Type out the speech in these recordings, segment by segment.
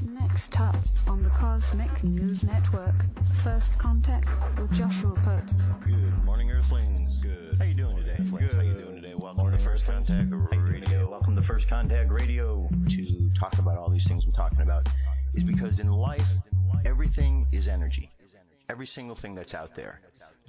Next up on the Cosmic News Network, First Contact with Joshua Pert. Good morning, Earthlings. Good. How you doing today? Good. How you doing today? Welcome to First Contact Radio. Welcome to First Contact Radio. To talk about all these things I'm talking about is because in life, everything is energy. Every single thing that's out there.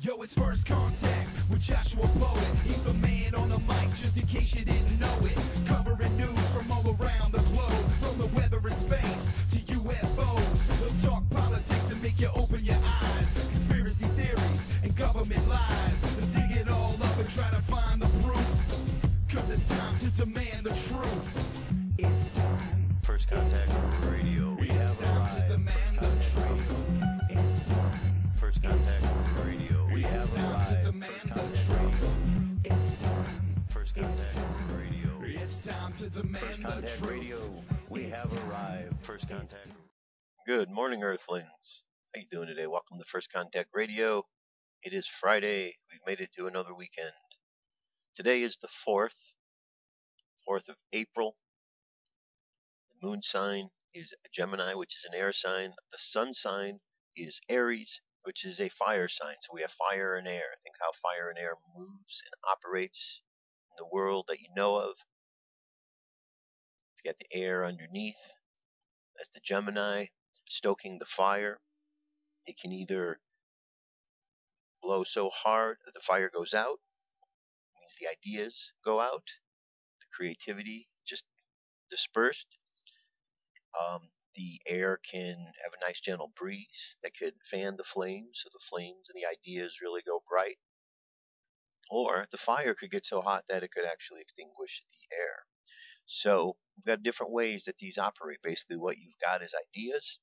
Yo, it's First Contact with Joshua Poet. He's the man on the mic, just in case you didn't know it. Covering news from all around the globe, from the weather and space to UFOs. He'll talk politics and make you open your eyes. Conspiracy theories and government lies. He'll dig it all up and try to find the proof. Cause it's time to demand the truth. It's time. First Contact Radio. We have time to demand the truth. It's time. First Contact Radio. We have time to demand the truth. It's time. First Contact Radio. It's time to demand the truth. Radio. We have arrived. First Contact. Good morning, Earthlings. How you doing today? Welcome to First Contact Radio. It is Friday. We've made it to another weekend. Today is the 4th of April. The moon sign is Gemini, which is an air sign. The sun sign is Aries, which is a fire sign. So we have fire and air. Think how fire and air moves and operates in the world that you know of. You got the air underneath. That's the Gemini, stoking the fire. It can either blow so hard that the fire goes out, means the ideas go out, the creativity just dispersed. The air can have a nice gentle breeze that could fan the flames, so the flames and the ideas really go bright. Or the fire could get so hot that it could actually extinguish the air. So we've got different ways that these operate. Basically what you've got is ideas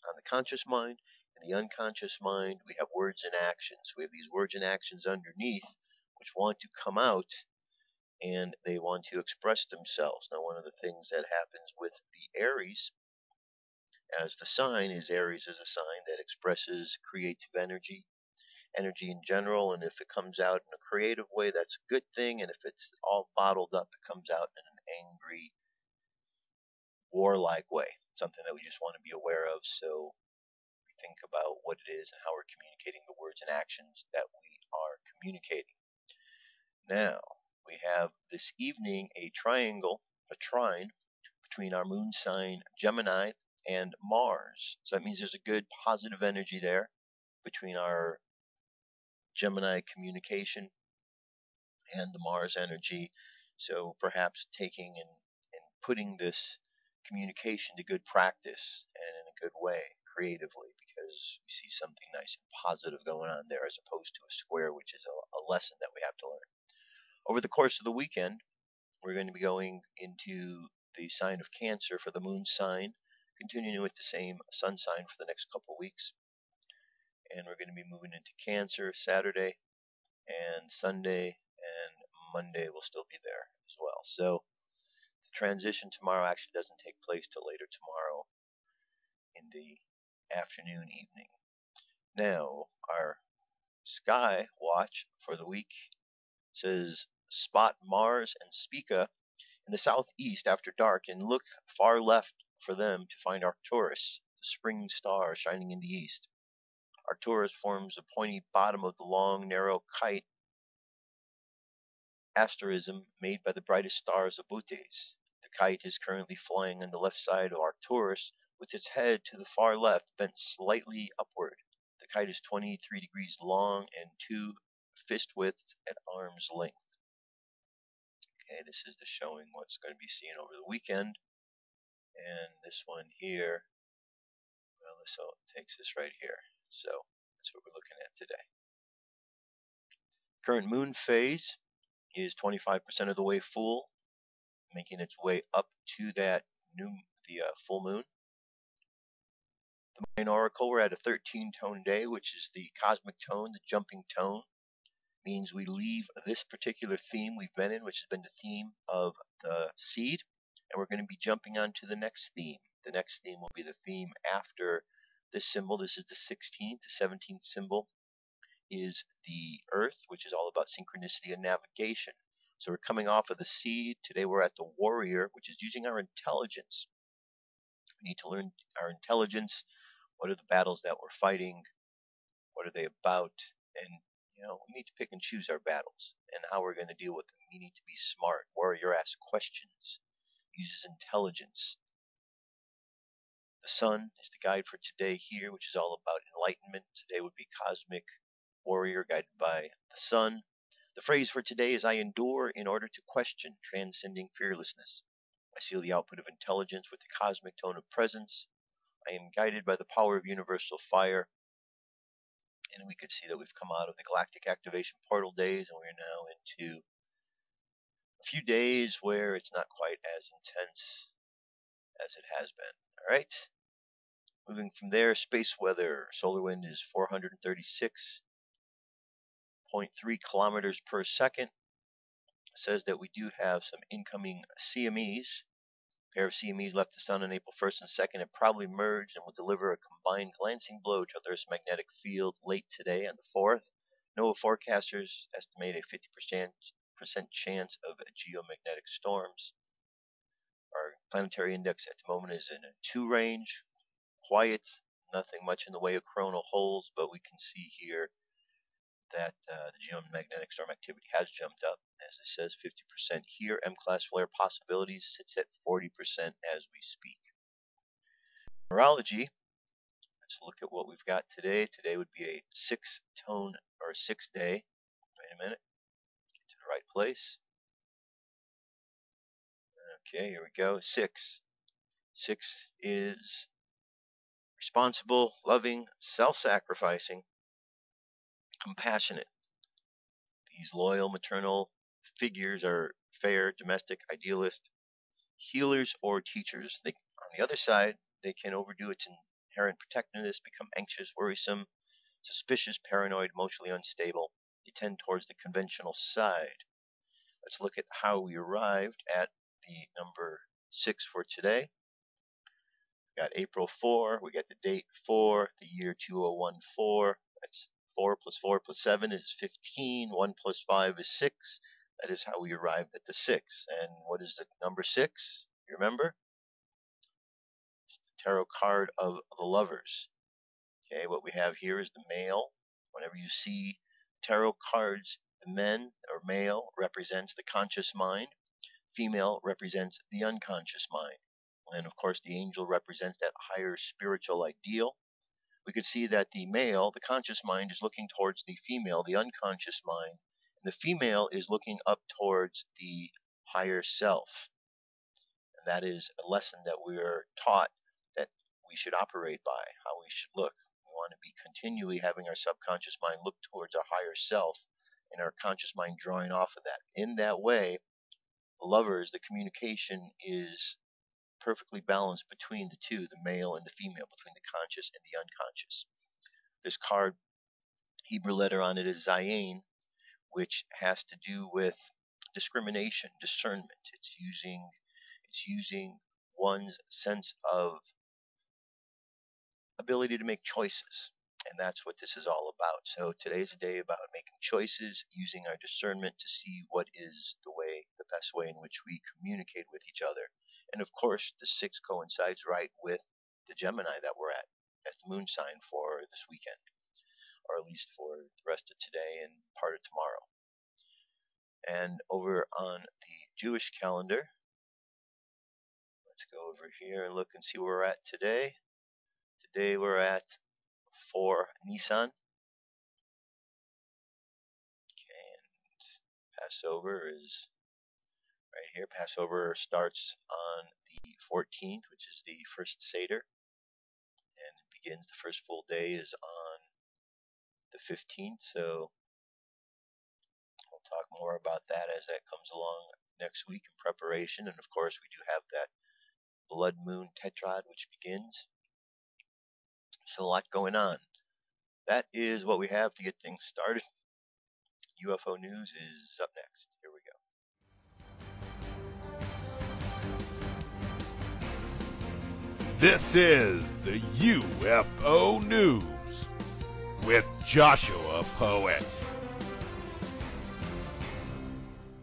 on the conscious mind. In the unconscious mind, we have words and actions. We have these words and actions underneath which want to come out and they want to express themselves. Now one of the things that happens with the Aries as the sign is Aries is a sign that expresses creative energy in general, and if it comes out in a creative way, that's a good thing, and if it's all bottled up, it comes out in an angry, warlike way, something that we just want to be aware of, so we think about what it is and how we're communicating the words and actions that we are communicating. Now, we have this evening a trine between our moon sign Gemini and Mars. So that means there's a good positive energy there between our Gemini communication and the Mars energy. So perhaps taking and putting this communication to good practice and in a good way, creatively, because we see something nice and positive going on there as opposed to a square, which is a lesson that we have to learn. Over the course of the weekend, we're going to be going into the sign of Cancer for the moon sign, continuing with the same sun sign for the next couple of weeks. And we're going to be moving into Cancer Saturday and Sunday, and Monday will still be there as well. So the transition tomorrow actually doesn't take place till later tomorrow in the afternoon, evening. Now, our sky watch for the week says spot Mars and Spica in the southeast after dark and look far left for them to find Arcturus, the spring star shining in the east. Arcturus forms the pointy bottom of the long, narrow kite asterism made by the brightest star Zabutes. The kite is currently flying on the left side of Arcturus with its head to the far left bent slightly upward. The kite is 23 degrees long and 2 fist widths at arm's length. Okay, this is the showing what's going to be seen over the weekend. And this one here, well, this takes us right here. So that's what we're looking at today. Current moon phase is 25% of the way full, making its way up to that full moon. The Mayan Oracle, we're at a 13-tone day, which is the cosmic tone, the jumping tone. Means we leave this particular theme we've been in, which has been the theme of the seed, and we're going to be jumping on to the next theme. The next theme will be the theme after this symbol. This is the 16th. The 17th symbol is the Earth, which is all about synchronicity and navigation. So we're coming off of the seed. Today we're at the warrior, which is using our intelligence We need to learn our intelligence. What are the battles that we're fighting? What are they about? And, we need to pick and choose our battles and how we're going to deal with them. We need to be smart. Warrior asks questions, uses intelligence. The sun is the guide for today here, which is all about enlightenment. Today would be Cosmic Warrior, guided by the sun. The phrase for today is, I endure in order to question, transcending fearlessness. I seal the output of intelligence with the cosmic tone of presence. I am guided by the power of universal fire. And we could see that we've come out of the Galactic activation portal days, and we're now into a few days where it's not quite as intense as it has been. All right. Moving from there, space weather. Solar wind is 436.3 kilometers per second. It says that we do have some incoming CMEs. A pair of CMEs left the sun on April 1st and 2nd and probably merged and will deliver a combined glancing blow to Earth's magnetic field late today on the 4th. NOAA forecasters estimate a 50% chance of geomagnetic storms. Our planetary index at the moment is in a 2 range. Quiet, nothing much in the way of coronal holes, but we can see here that the geomagnetic storm activity has jumped up. As it says, 50% here. M-class flare possibilities sits at 40% as we speak. Numerology. Let's look at what we've got today. Today would be a 6-tone or 6-day. Wait a minute. Get to the right place. Okay, here we go. 6. 6 is responsible, loving, self-sacrificing, compassionate. These loyal maternal figures are fair, domestic, idealist, healers, or teachers. On the other side, they can overdo its inherent protectiveness, become anxious, worrisome, suspicious, paranoid, emotionally unstable. They tend towards the conventional side. Let's look at how we arrived at the number 6 for today. We got April 4, we got the date 4, the year 2014. That's 4 plus 4 plus 7 is 15. 1 plus 5 is 6. That is how we arrived at the 6. And what is the number 6? You remember? It's the tarot card of the lovers. Okay, what we have here is the male. Whenever you see tarot cards, the men or male represents the conscious mind. Female represents the unconscious mind. And of course, the angel represents that higher spiritual ideal. We could see that the male, the conscious mind, is looking towards the female, the unconscious mind, and the female is looking up towards the higher self. And that is a lesson that we are taught that we should operate by, how we should look. We want to be continually having our subconscious mind look towards our higher self and our conscious mind drawing off of that. In that way, the lovers, the communication is perfectly balanced between the two, the male and the female, between the conscious and the unconscious. This card, Hebrew letter on it is Zayin, which has to do with discrimination, discernment. It's using one's sense of ability to make choices. And that's what this is all about. So today's a day about making choices, using our discernment to see what is the best way in which we communicate with each other. And of course, the 6 coincides right with the Gemini that we're at as the moon sign for this weekend, or at least for the rest of today and part of tomorrow. And over on the Jewish calendar, let's go over here and look and see where we're at today. Today we're at 4 Nisan. Okay, and Passover is right here. Passover starts on the 14th, which is the first Seder, and it begins. The first full day is on the 15th. So we'll talk more about that as that comes along next week in preparation. And of course, we do have that blood moon tetrad, which begins. So a lot going on. That is what we have to get things started. UFO news is up next. Here we go. This is the UFO News with Joshua Poet.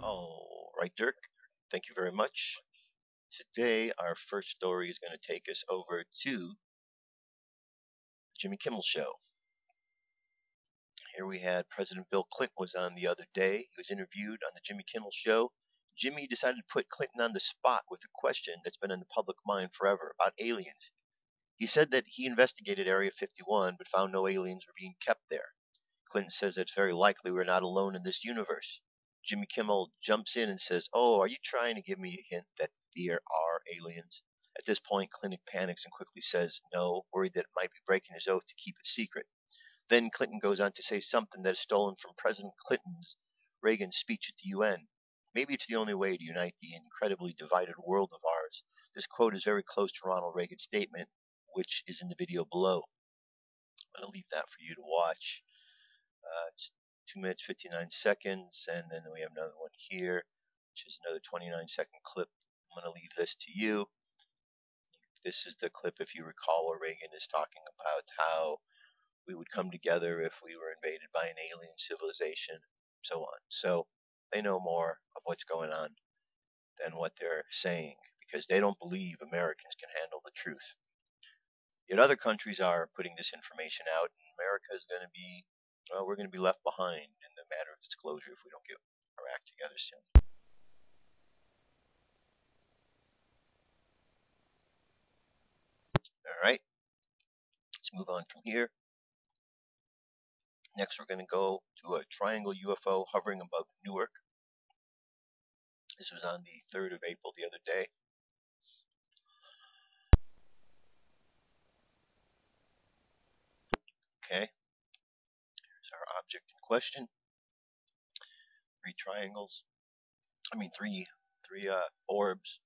All right, Dirk. Thank you very much. today our first story is going to take us over to the Jimmy Kimmel Show. Here we had President Bill Clinton was on the other day. He was interviewed on the Jimmy Kimmel Show. Jimmy decided to put Clinton on the spot with a question that's been in the public mind forever about aliens. He said that he investigated Area 51 but found no aliens were being kept there. Clinton says it's very likely we're not alone in this universe. Jimmy Kimmel jumps in and says, "Oh, are you trying to give me a hint that there are aliens?" At this point, Clinton panics and quickly says no, worried that it might be breaking his oath to keep it secret. Then Clinton goes on to say something that is stolen from President Reagan's speech at the UN. Maybe it's the only way to unite the incredibly divided world of ours. This quote is very close to Ronald Reagan's statement, which is in the video below. I'm going to leave that for you to watch. It's 2 minutes 59 seconds, and then we have another one here, which is another 29-second clip. I'm going to leave this to you. This is the clip, if you recall, where Reagan is talking about how we would come together if we were invaded by an alien civilization, so on. So they know more of what's going on than what they're saying, because they don't believe Americans can handle the truth. Yet other countries are putting this information out, and America is going to be, well, we're going to be left behind in the matter of disclosure if we don't get our act together soon. All right, let's move on from here. Next, we're going to go to a triangle UFO hovering above Newark. This was on the 3rd of April, the other day. Okay, here's our object in question. Three orbs,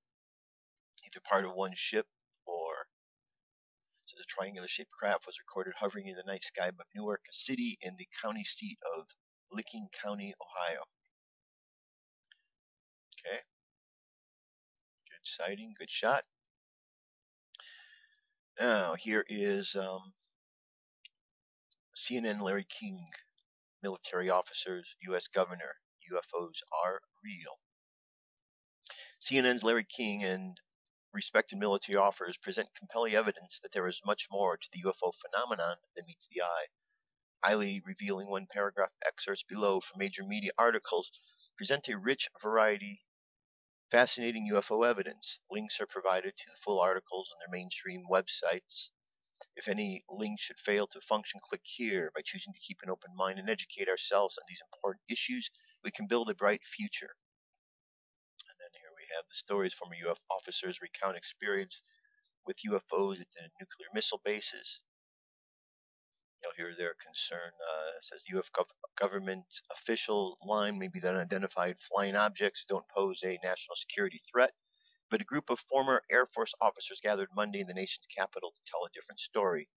either part of one ship or. So the triangular-shaped craft was recorded hovering in the night sky above Newark, a city in the county seat of Licking County, Ohio. Okay. Good sighting, good shot. Now, here is CNN Larry King, military officers, U.S. governor, UFOs are real. CNN's Larry King and respected military officers present compelling evidence that there is much more to the UFO phenomenon than meets the eye. Highly revealing one-paragraph excerpts below from major media articles present a rich variety fascinating UFO evidence. Links are provided to the full articles on their mainstream websites. If any link should fail to function, click here. By choosing to keep an open mind and educate ourselves on these important issues, we can build a bright future. And then here we have the stories from UFO officers recount experience with UFOs at the nuclear missile bases. You'll hear their concern. Says the U.S. government official line may be that unidentified flying objects don't pose a national security threat, but a group of former Air Force officers gathered Monday in the nation's capital to tell a different story.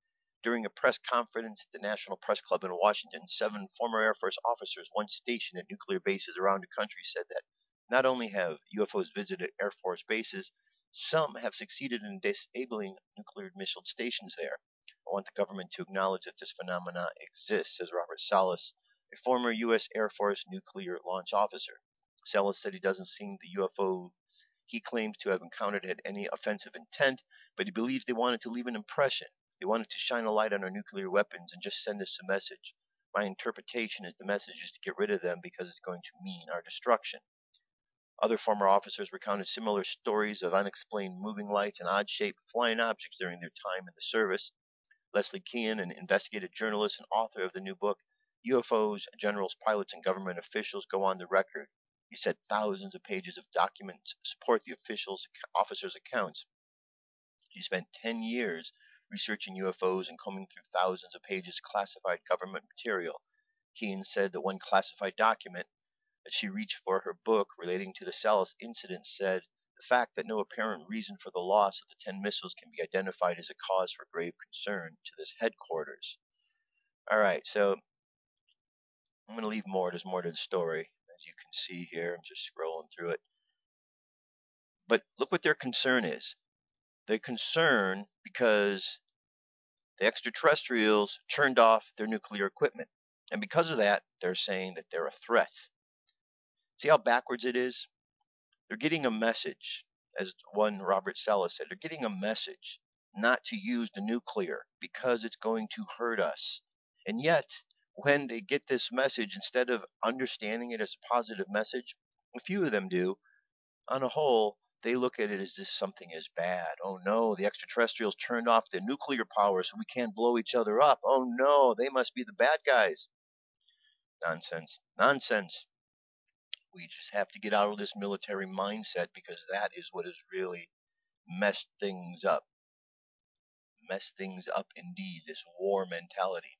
During a press conference at the National Press Club in Washington, 7 former Air Force officers once stationed at nuclear bases around the country said that not only have UFOs visited Air Force bases, some have succeeded in disabling nuclear missile stations there. I want the government to acknowledge that this phenomena exists, says Robert Salas, a former U.S. Air Force nuclear launch officer. Salas said he doesn't think the UFO he claims to have encountered had any offensive intent, but he believes they wanted to leave an impression. They wanted to shine a light on our nuclear weapons and just send us a message. My interpretation is the message is to get rid of them because it's going to mean our destruction. Other former officers recounted similar stories of unexplained moving lights and odd-shaped flying objects during their time in the service. Leslie Kean, an investigative journalist and author of the new book, UFOs, Generals, Pilots, and Government Officials, go on the record. He said thousands of pages of documents support the officers' accounts. He spent 10 years researching UFOs and combing through thousands of pages of classified government material. Kean said that one classified document that she reached for her book relating to the Salas incident said, the fact that no apparent reason for the loss of the 10 missiles can be identified as a cause for grave concern to this headquarters. Alright, so I'm going to leave more. There's more to the story. As you can see here, I'm just scrolling through it. But look what their concern is. They're concerned because the extraterrestrials turned off their nuclear equipment. And because of that, they're saying that they're a threat. See how backwards it is? They're getting a message as one Robert Sala said, they're getting a message not to use the nuclear because it's going to hurt us. And yet, when they get this message, instead of understanding it as a positive message, a few of them do, on a whole, they look at it as this something is bad. Oh no, the extraterrestrials turned off the nuclear power so we can't blow each other up. Oh no, they must be the bad guys. Nonsense. Nonsense. We just have to get out of this military mindset because that is what has really messed things up. Messed things up indeed, this war mentality.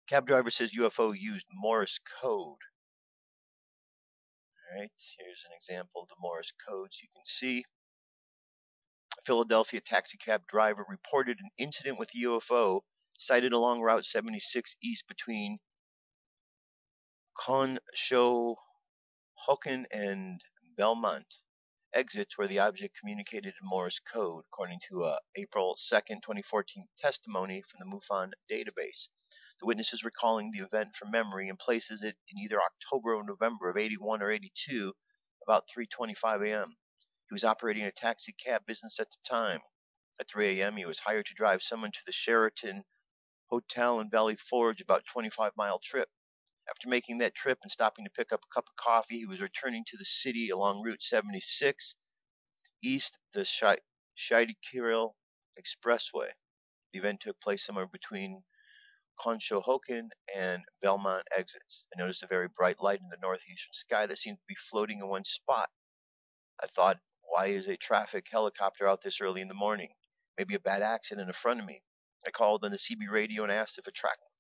Cab driver says UFO used Morse code. Alright, here's an example of the Morse code so you can see. A Philadelphia taxicab driver reported an incident with a UFO sighted along Route 76 east between Conshohocken and Belmont exits where the object communicated in Morse code, according to April 2nd, 2014 testimony from the MUFON database. The witness is recalling the event from memory and places it in either October or November of 81 or 82, about 3:25 a.m. He was operating a taxi cab business at the time. At 3 a.m., he was hired to drive someone to the Sheraton Hotel in Valley Forge, about a 25-mile trip. After making that trip and stopping to pick up a cup of coffee, he was returning to the city along Route 76, east the Schuylkill Expressway. The event took place somewhere between Conshohocken and Belmont exits. I noticed a very bright light in the northeastern sky that seemed to be floating in one spot. I thought, why is a traffic helicopter out this early in the morning? Maybe a bad accident in front of me. I called on the CB radio and asked if a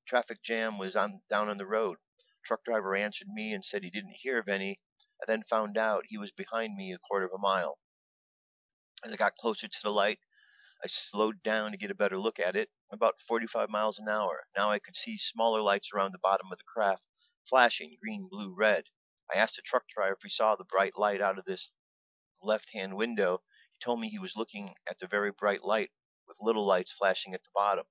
traffic jam was down on the road. Truck driver answered me and said he didn't hear of any. I then found out he was behind me a quarter of a mile. As I got closer to the light, I slowed down to get a better look at it, about 45 miles an hour. Now I could see smaller lights around the bottom of the craft, flashing green, blue, red. I asked the truck driver if he saw the bright light out of this left-hand window. He told me he was looking at the very bright light with little lights flashing at the bottom.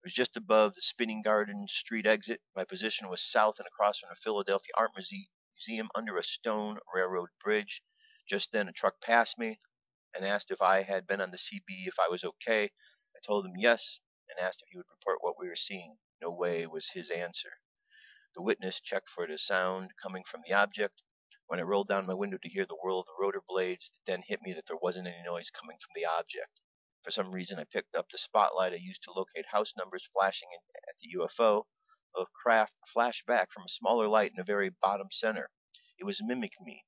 It was just above the Spinning Garden Street exit. My position was south and across from the Philadelphia Art Museum under a stone railroad bridge. Just then a truck passed me and asked if I had been on the CB, if I was okay. I told him yes and asked if he would report what we were seeing. No way was his answer. The witness checked for the sound coming from the object. When I rolled down my window to hear the whir of the rotor blades, it then hit me that there wasn't any noise coming from the object. For some reason, I picked up the spotlight I used to locate house numbers flashing at the UFO. The craft flashed back from a smaller light in the very bottom center. It was mimicking me.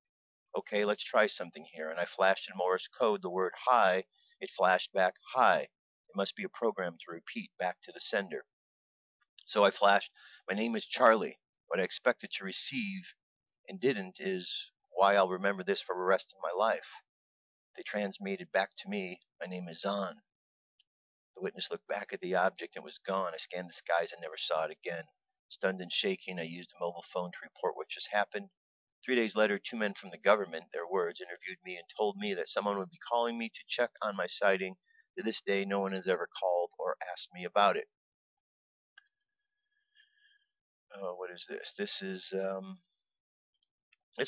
Okay, let's try something here. And I flashed in Morse code the word hi. It flashed back hi. It must be a program to repeat back to the sender. So I flashed, my name is Charlie. What I expected to receive and didn't is why I'll remember this for the rest of my life. They transmitted back to me, my name is Zahn. The witness looked back at the object and was gone. I scanned the skies and never saw it again. Stunned and shaking, I used a mobile phone to report what just happened. 3 days later, 2 men from the government, their words, interviewed me and told me that someone would be calling me to check on my sighting. To this day, no one has ever called or asked me about it. What is this? This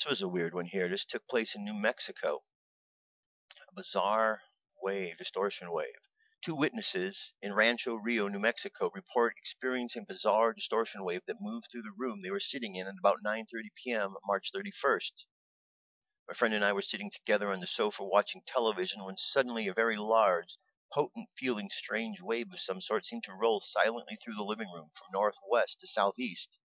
was a weird one here. This took place in New Mexico. A bizarre wave, distortion wave. 2 witnesses in Rancho Rio, New Mexico, report experiencing a bizarre distortion wave that moved through the room they were sitting in at about 9:30 p.m. March 31st. My friend and I were sitting together on the sofa watching television when suddenly a very large, potent-feeling strange wave of some sort seemed to roll silently through the living room from northwest to southeast.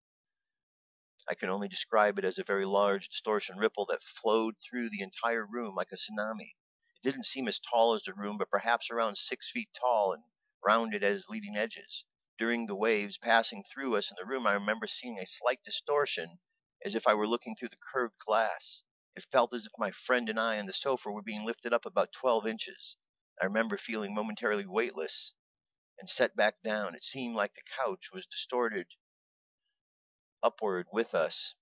I can only describe it as a very large distortion ripple that flowed through the entire room like a tsunami. It didn't seem as tall as the room, but perhaps around 6 feet tall and rounded as leading edges. During the waves passing through us in the room, I remember seeing a slight distortion, as if I were looking through the curved glass. It felt as if my friend and I on the sofa were being lifted up about 12 inches. I remember feeling momentarily weightless and set back down. It seemed like the couch was distorted upward with us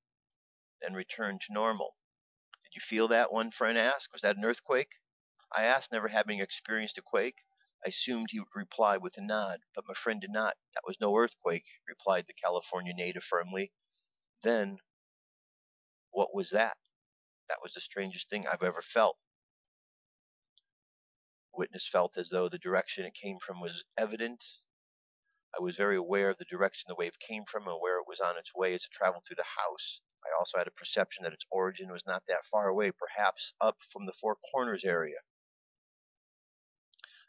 and returned to normal. Did you feel that? One friend asked. Was that an earthquake? I asked, never having experienced a quake. I assumed he would reply with a nod, but my friend did not. That was no earthquake, replied the California native firmly. Then, what was that? That was the strangest thing I've ever felt. Witness felt as though the direction it came from was evident. I was very aware of the direction the wave came from and where it was on its way as it traveled through the house. I also had a perception that its origin was not that far away, perhaps up from the Four Corners area.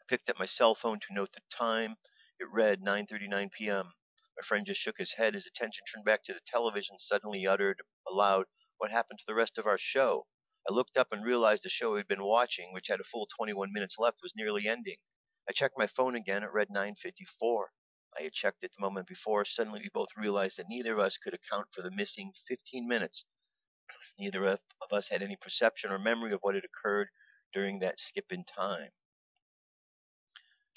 I picked up my cell phone to note the time. It read 9:39 p.m. My friend just shook his head. His attention turned back to the television. Suddenly he uttered aloud, "What happened to the rest of our show?" I looked up and realized the show we'd been watching, which had a full 21 minutes left, was nearly ending. I checked my phone again. It read 9:54. I had checked it the moment before. Suddenly we both realized that neither of us could account for the missing 15 minutes. Neither of us had any perception or memory of what had occurred during that skip in time.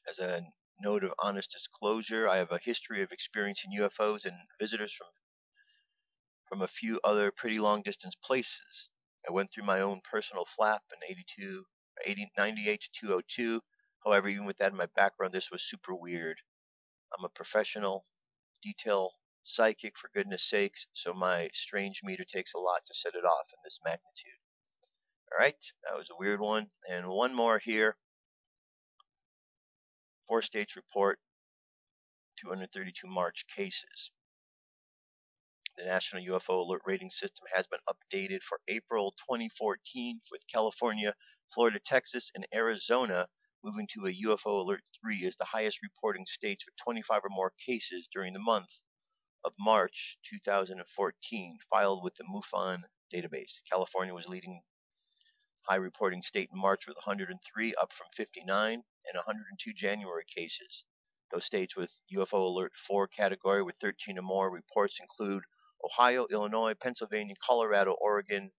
As a note of honest disclosure, I have a history of experiencing UFOs and visitors from a few other pretty long distance places. I went through my own personal flap in 98 to 202. However, even with that in my background, this was super weird. I'm a professional detail psychic, for goodness sakes, so my strange meter takes a lot to set it off in this magnitude. Alright, that was a weird one. And one more here. 4 states report 232 March cases. The National UFO Alert rating system has been updated for April 2014 with California, Florida, Texas, and Arizona moving to a UFO Alert 3 as the highest reporting states with 25 or more cases during the month of March 2014, filed with the MUFON database. California was leading high reporting state in March with 103, up from 59, and 102 January cases. Those states with UFO Alert 4 category with 13 or more reports include Ohio, Illinois, Pennsylvania, Colorado, Oregon,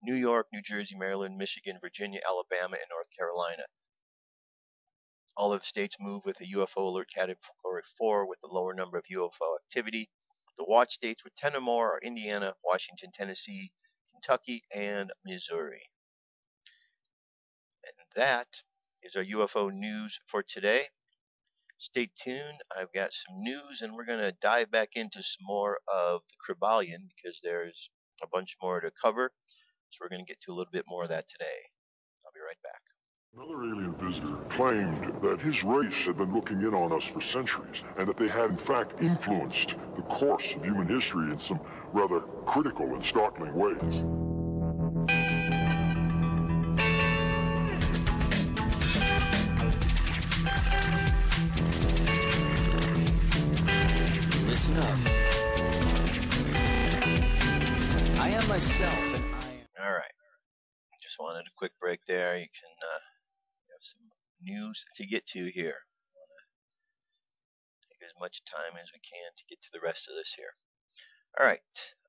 New York, New Jersey, Maryland, Michigan, Virginia, Alabama, and North Carolina. All of the states move with a UFO Alert category 4 with the lower number of UFO activity. The watch states with 10 or more are Indiana, Washington, Tennessee, Kentucky, and Missouri. And that is our UFO news for today. Stay tuned. I've got some news, and we're going to dive back into some more of the Kryballion because there's a bunch more to cover. So we're going to get to a little bit more of that today. I'll be right back. Another alien visitor claimed that his race had been looking in on us for centuries, and that they had in fact influenced the course of human history in some rather critical and startling ways. Listen up. I am myself, and I am... All right. Just wanted a quick break there. You can have some news to get to here. I want to take as much time as we can to get to the rest of this here. All right.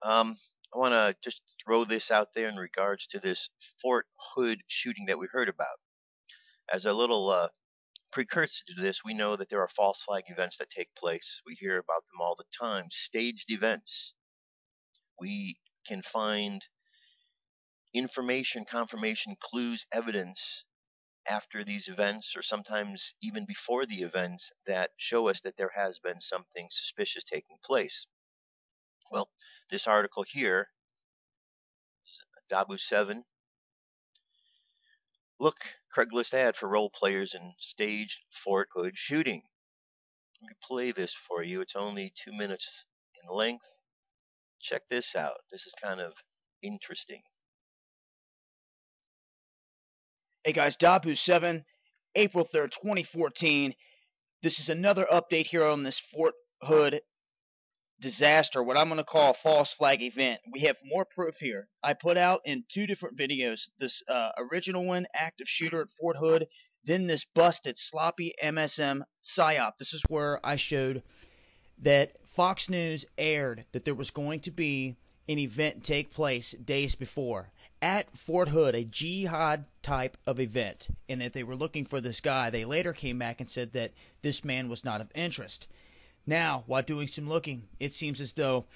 I want to just throw this out there in regards to this Fort Hood shooting that we heard about. As a little precursor to this, we know that there are false flag events that take place. We hear about them all the time. Staged events. We can find information, confirmation, clues, evidence after these events, or sometimes even before the events, that show us that there has been something suspicious taking place. Well, this article here, Dabu 7. Look, Craigslist ad for role players in staged Fort Hood shooting. Let me play this for you. It's only 2 minutes in length. Check this out. This is kind of interesting. Hey guys, Dabu 7, April 3rd, 2014. This is another update here on this Fort Hood disaster, what I'm going to call a false flag event. We have more proof here. I put out in 2 different videos, this original one, active shooter at Fort Hood, then this busted sloppy MSM PSYOP. This is where I showed that Fox News aired that there was going to be an event take place days before at Fort Hood, a jihad type of event, and that they were looking for this guy. They later came back and said that this man was not of interest. Now, while doing some looking, it seems as though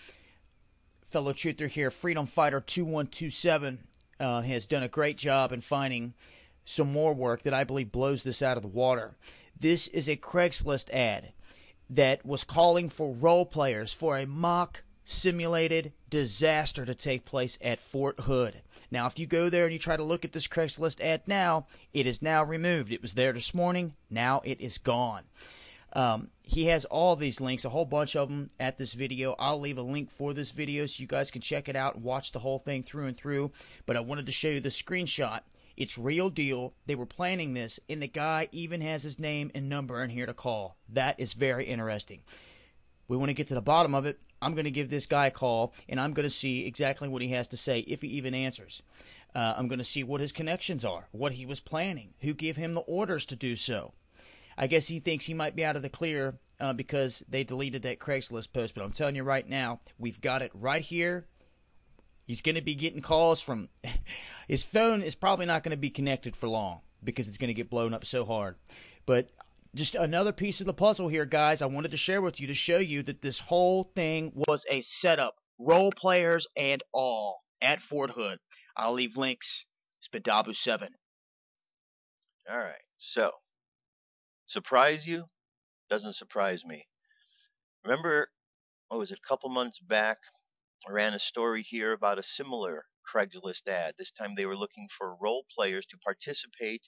fellow truther here, Freedom Fighter 2127, has done a great job in finding some more work that I believe blows this out of the water. This is a Craigslist ad that was calling for role players for a mock simulated disaster to take place at Fort Hood. Now, if you go there and you try to look at this Craigslist ad now, it is now removed. It was there this morning. Now it is gone. He has all these links, a whole bunch of them at this video. I'll leave a link for this video so you guys can check it out and watch the whole thing through and through. But I wanted to show you the screenshot. It's real deal. They were planning this, and the guy even has his name and number in here to call. That is very interesting. We want to get to the bottom of it. I'm going to give this guy a call, and I'm going to see exactly what he has to say, if he even answers. I'm going to see what his connections are, what he was planning, who gave him the orders to do so. I guess he thinks he might be out of the clear because they deleted that Craigslist post, but I'm telling you right now, we've got it right here. He's going to be getting calls from... His phone is probably not going to be connected for long because it's going to get blown up so hard. But... just another piece of the puzzle here, guys. I wanted to share with you to show you that this whole thing was a setup. Role players and all at Fort Hood. I'll leave links. It's been Dabu7. Alright, so, surprise you? Doesn't surprise me. Remember, what was it, a couple months back, I ran a story here about a similar Craigslist ad. This time they were looking for role players to participate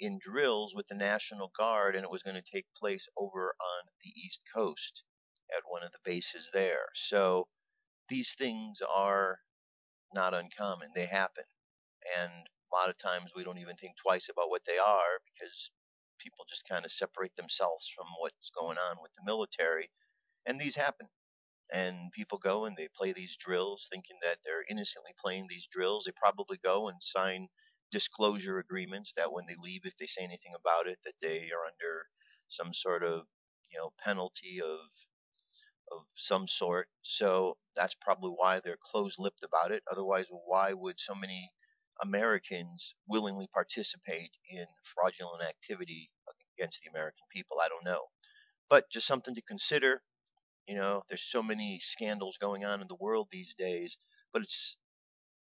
in drills with the National Guard, and it was going to take place over on the East Coast at one of the bases there. So these things are not uncommon. They happen. And a lot of times we don't even think twice about what they are because people just kind of separate themselves from what's going on with the military. And these happen. And people go and they play these drills thinking that they're innocently playing these drills. They probably go and sign disclosure agreements that when they leave, if they say anything about it, that they are under some sort of, penalty of some sort. So that's probably why they're close-lipped about it. Otherwise, why would so many Americans willingly participate in fraudulent activity against the American people? I don't know. But just something to consider. There's so many scandals going on in the world these days, but it's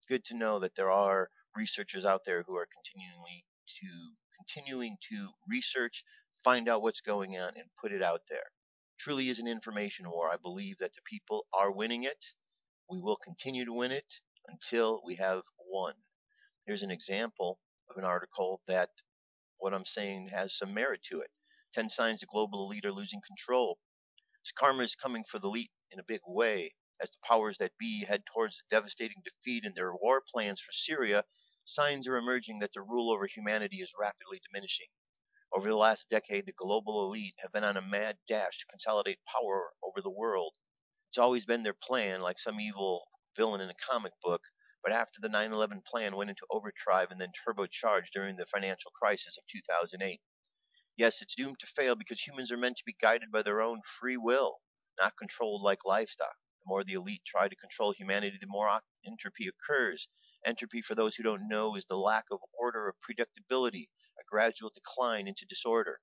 good to know that there are researchers out there who are continuing to research, find out what's going on, and put it out there. Truly is an information war. I believe that the people are winning it. We will continue to win it until we have won. Here's an example of an article that what I'm saying has some merit to it. 10 signs the global elite are losing control. This karma is coming for the elite in a big way. As the powers that be head towards the devastating defeat in their war plans for Syria, signs are emerging that their rule over humanity is rapidly diminishing. Over the last decade, the global elite have been on a mad dash to consolidate power over the world. It's always been their plan, like some evil villain in a comic book, but after the 9/11 plan went into overdrive and then turbocharged during the financial crisis of 2008. Yes, it's doomed to fail because humans are meant to be guided by their own free will, not controlled like livestock. The more the elite try to control humanity, the more entropy occurs. Entropy, for those who don't know, is the lack of order, of predictability, a gradual decline into disorder.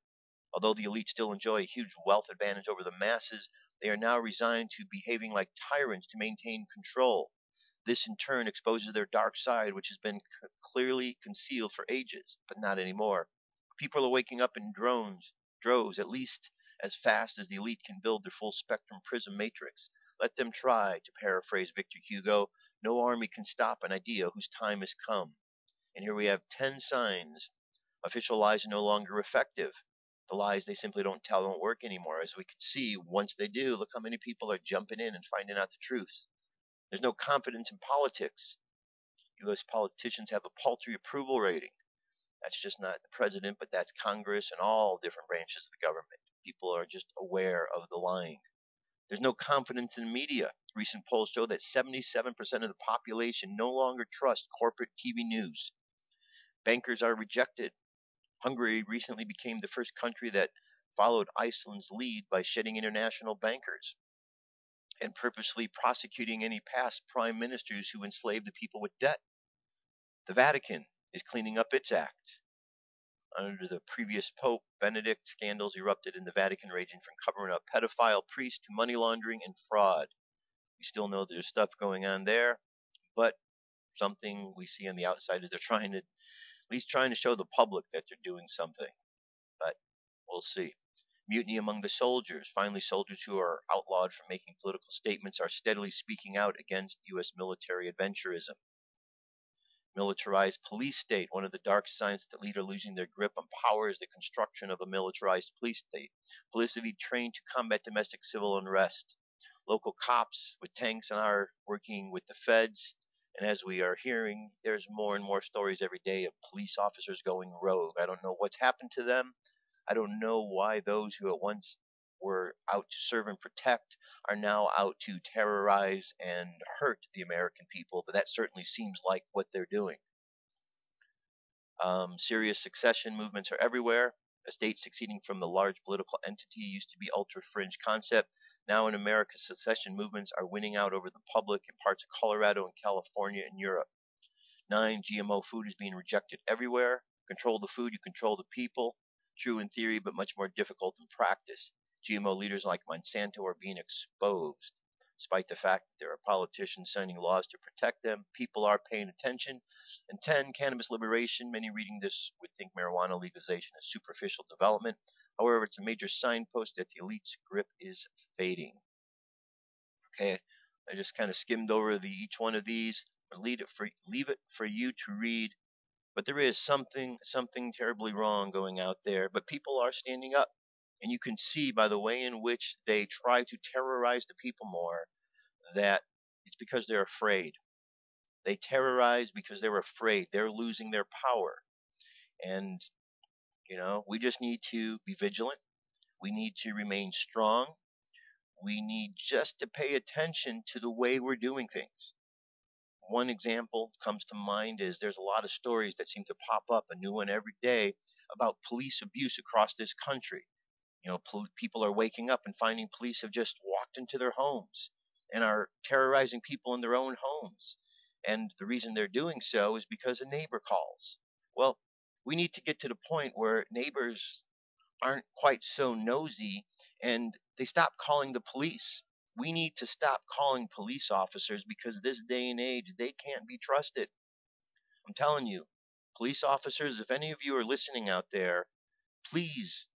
Although the elite still enjoy a huge wealth advantage over the masses, they are now resigned to behaving like tyrants to maintain control. This in turn exposes their dark side, which has been clearly concealed for ages, but not anymore. People are waking up in droves, at least as fast as the elite can build their full spectrum prism matrix. Let them try, to paraphrase Victor Hugo. No army can stop an idea whose time has come. And here we have 10 signs. Official lies are no longer effective. The lies they simply don't tell don't work anymore. As we can see, once they do, look how many people are jumping in and finding out the truth. There's no confidence in politics. U.S. politicians have a paltry approval rating. That's just not the president, but that's Congress and all different branches of the government. People are just aware of the lying. There's no confidence in the media. Recent polls show that 77% of the population no longer trust corporate TV news. Bankers are rejected. Hungary recently became the first country that followed Iceland's lead by shedding international bankers and purposely prosecuting any past prime ministers who enslaved the people with debt. The Vatican is cleaning up its act. Under the previous Pope Benedict, scandals erupted in the Vatican, ranging from covering up pedophile priests to money laundering and fraud. We still know there's stuff going on there, but something we see on the outside is they're trying to show the public that they're doing something. But we'll see. Mutiny among the soldiers. Finally, soldiers who are outlawed from making political statements are steadily speaking out against U.S. military adventurism. Militarized police state. One of the dark signs that lead are losing their grip on power is the construction of a militarized police state. Police will be trained to combat domestic civil unrest. Local cops with tanks and are working with the feds. And as we are hearing, there's more and more stories every day of police officers going rogue. I don't know what's happened to them. I don't know why those who at once were out to serve and protect are now out to terrorize and hurt the American people, but that certainly seems like what they're doing. Serious succession movements are everywhere. A state succeeding from the large political entity used to be ultra-fringe concept. Now in America, secession movements are winning out over the public in parts of Colorado and California and Europe. 9. GMO food is being rejected everywhere. Control the food, you control the people. True in theory, but much more difficult in practice. GMO leaders like Monsanto are being exposed. Despite the fact that there are politicians signing laws to protect them, people are paying attention. And 10. Cannabis liberation. Many reading this would think marijuana legalization is superficial development. However, it's a major signpost that the elite's grip is fading. Okay, I just kind of skimmed over each one of these. Leave it for you to read. But there is something terribly wrong going out there. But people are standing up. And you can see by the way in which they try to terrorize the people more that it's because they're afraid. They terrorize because they're afraid. They're losing their power. And, we just need to be vigilant. We need to remain strong. We need just to pay attention to the way we're doing things. One example comes to mind is there's a lot of stories that seem to pop up, a new one every day, about police abuse across this country. People are waking up and finding police have just walked into their homes and are terrorizing people in their own homes. And the reason they're doing so is because a neighbor calls. Well, we need to get to the point where neighbors aren't quite so nosy and they stop calling the police. We need to stop calling police officers because this day and age, they can't be trusted. I'm telling you, police officers, if any of you are listening out there, please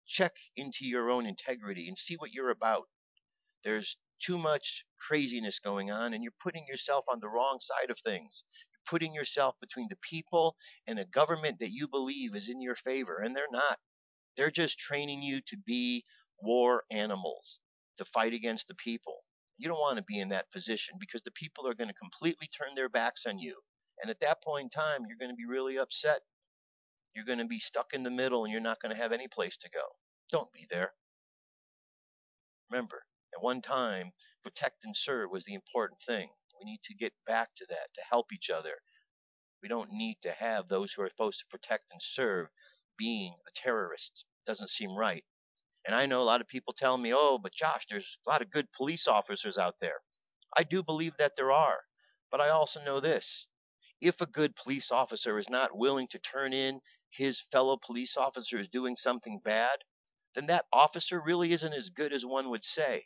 check into your own integrity and see what you're about. There's too much craziness going on, and you're putting yourself on the wrong side of things. You're putting yourself between the people and a government that you believe is in your favor, and they're not. They're just training you to be war animals, to fight against the people. You don't want to be in that position because the people are going to completely turn their backs on you. And at that point in time, you're going to be really upset. You're going to be stuck in the middle and you're not going to have any place to go. Don't be there. Remember, at one time, protect and serve was the important thing. We need to get back to that, to help each other. We don't need to have those who are supposed to protect and serve being the terrorists. Doesn't seem right. And I know a lot of people tell me, oh, but Josh, there's a lot of good police officers out there. I do believe that there are. But I also know this. If a good police officer is not willing to turn in his fellow police officers doing something bad, then that officer really isn't as good as one would say.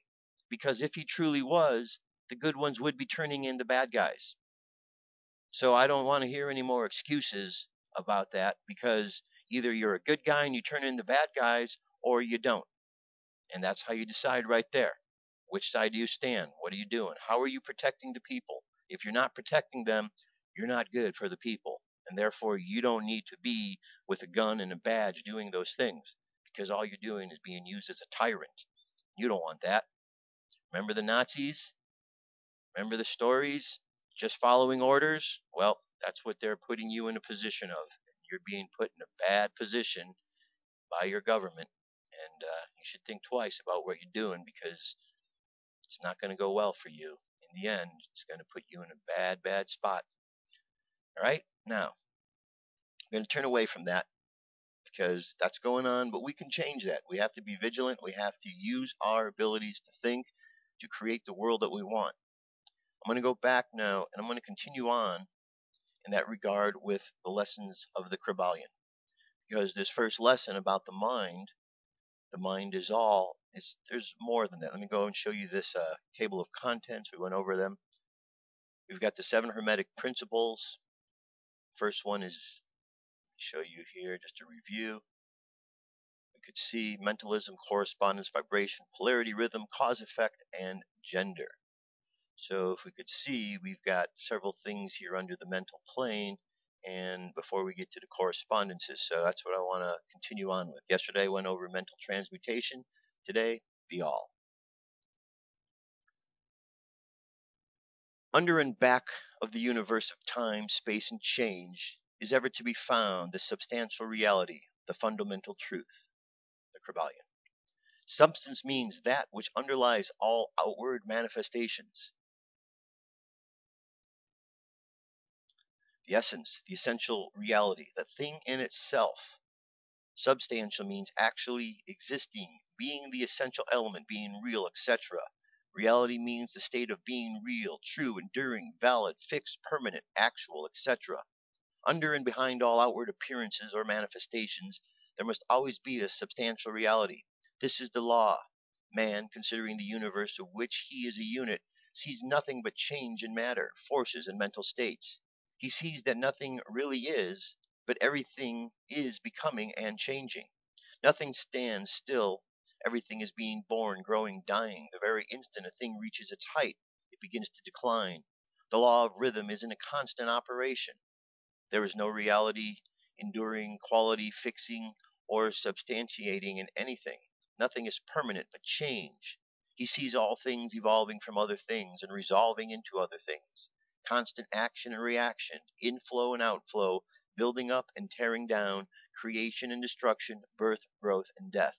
Because if he truly was, the good ones would be turning in the bad guys. So I don't want to hear any more excuses about that, because either you're a good guy and you turn in the bad guys, or you don't. And that's how you decide right there. Which side do you stand? What are you doing? How are you protecting the people? If you're not protecting them, you're not good for the people. And therefore, you don't need to be with a gun and a badge doing those things, because all you're doing is being used as a tyrant. You don't want that. Remember the Nazis? Remember the stories? Just following orders? Well, that's what they're putting you in a position of. You're being put in a bad position by your government. And you should think twice about what you're doing, because it's not going to go well for you. In the end, it's going to put you in a bad, bad spot. All right? Now, I'm going to turn away from that because that's going on, but we can change that. We have to be vigilant. We have to use our abilities to think, to create the world that we want. I'm going to go back now, and I'm going to continue on in that regard with the lessons of the Kryballion. Because this first lesson about the mind is all, there's more than that. Let me go and show you this table of contents. We went over them. We've got the 7 Hermetic principles. First one is, show you here just a review. We could see mentalism, correspondence, vibration, polarity, rhythm, cause, effect, and gender. So if we could see, we've got several things here under the mental plane, and before we get to the correspondences, so that's what I want to continue on with. Yesterday I went over mental transmutation, today the all. Under and back of the universe of time, space, and change is ever to be found the substantial reality, the fundamental truth, the Kryballion. Substance means that which underlies all outward manifestations. The essence, the essential reality, the thing in itself. Substantial means actually existing, being the essential element, being real, etc. Reality means the state of being real, true, enduring, valid, fixed, permanent, actual, etc. Under and behind all outward appearances or manifestations, there must always be a substantial reality. This is the law. Man, considering the universe of which he is a unit, sees nothing but change in matter, forces, and mental states. He sees that nothing really is, but everything is becoming and changing. Nothing stands still. Everything is being born, growing, dying. The very instant a thing reaches its height, it begins to decline. The law of rhythm is in a constant operation. There is no reality, enduring, quality, fixing, or substantiating in anything. Nothing is permanent but change. He sees all things evolving from other things and resolving into other things. Constant action and reaction, inflow and outflow, building up and tearing down, creation and destruction, birth, growth, and death.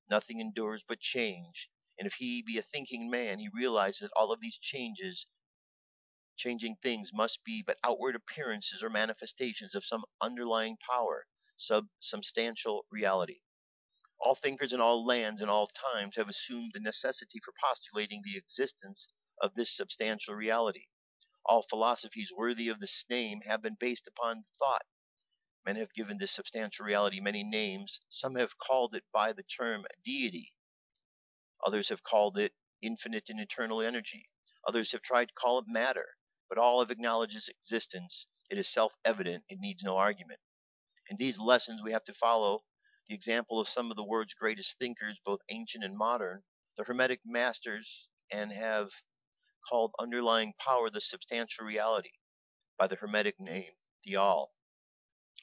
Nothing endures but change, and if he be a thinking man, he realizes that all of these changing things must be but outward appearances or manifestations of some underlying power, substantial reality. All thinkers in all lands and all times have assumed the necessity for postulating the existence of this substantial reality. All philosophies worthy of this name have been based upon thought. Men have given this substantial reality many names. Some have called it by the term deity. Others have called it infinite and eternal energy. Others have tried to call it matter. But all have acknowledged its existence. It is self-evident. It needs no argument. In these lessons we have to follow the example of some of the world's greatest thinkers, both ancient and modern, the Hermetic masters, and have called underlying power the substantial reality, by the Hermetic name, the all,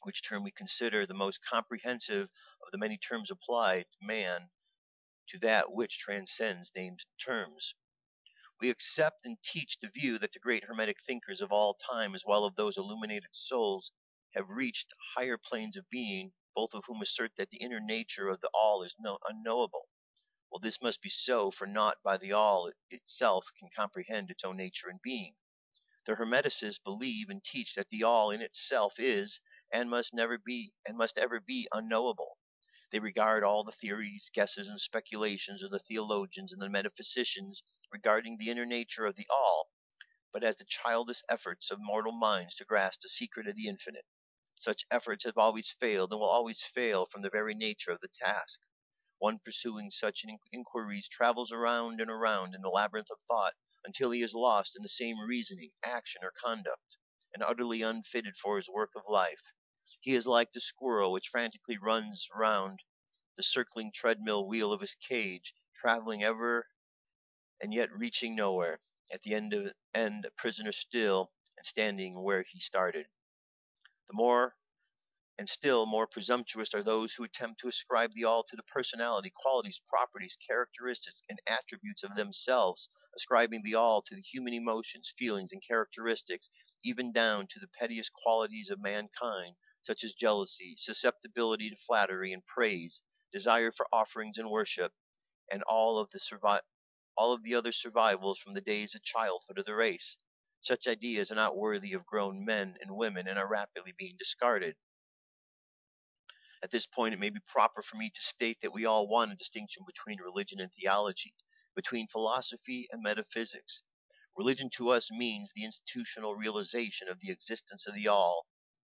which term we consider the most comprehensive of the many terms applied to man, to that which transcends named terms. We accept and teach the view that the great Hermetic thinkers of all time, as well as those illuminated souls, have reached higher planes of being, both of whom assert that the inner nature of the all is unknowable. Well, this must be so, for naught by the all itself can comprehend its own nature and being. The Hermeticists believe and teach that the all in itself is, and must ever be unknowable. They regard all the theories, guesses, and speculations of the theologians and the metaphysicians regarding the inner nature of the all, but as the childish efforts of mortal minds to grasp the secret of the infinite. Such efforts have always failed and will always fail from the very nature of the task. One pursuing such inquiries travels around and around in the labyrinth of thought until he is lost in the same reasoning, action, or conduct, and utterly unfitted for his work of life. He is like the squirrel which frantically runs round the circling treadmill wheel of his cage, traveling ever and yet reaching nowhere. At the end, a prisoner still and standing where he started. The more and still more presumptuous are those who attempt to ascribe the all to the personality, qualities, properties, characteristics, and attributes of themselves, ascribing the all to the human emotions, feelings, and characteristics, even down to the pettiest qualities of mankind, such as jealousy, susceptibility to flattery and praise, desire for offerings and worship, and all of the other survivals from the days of childhood of the race. Such ideas are not worthy of grown men and women and are rapidly being discarded. At this point, it may be proper for me to state that we all want a distinction between religion and theology, between philosophy and metaphysics. Religion to us means the institutional realization of the existence of the all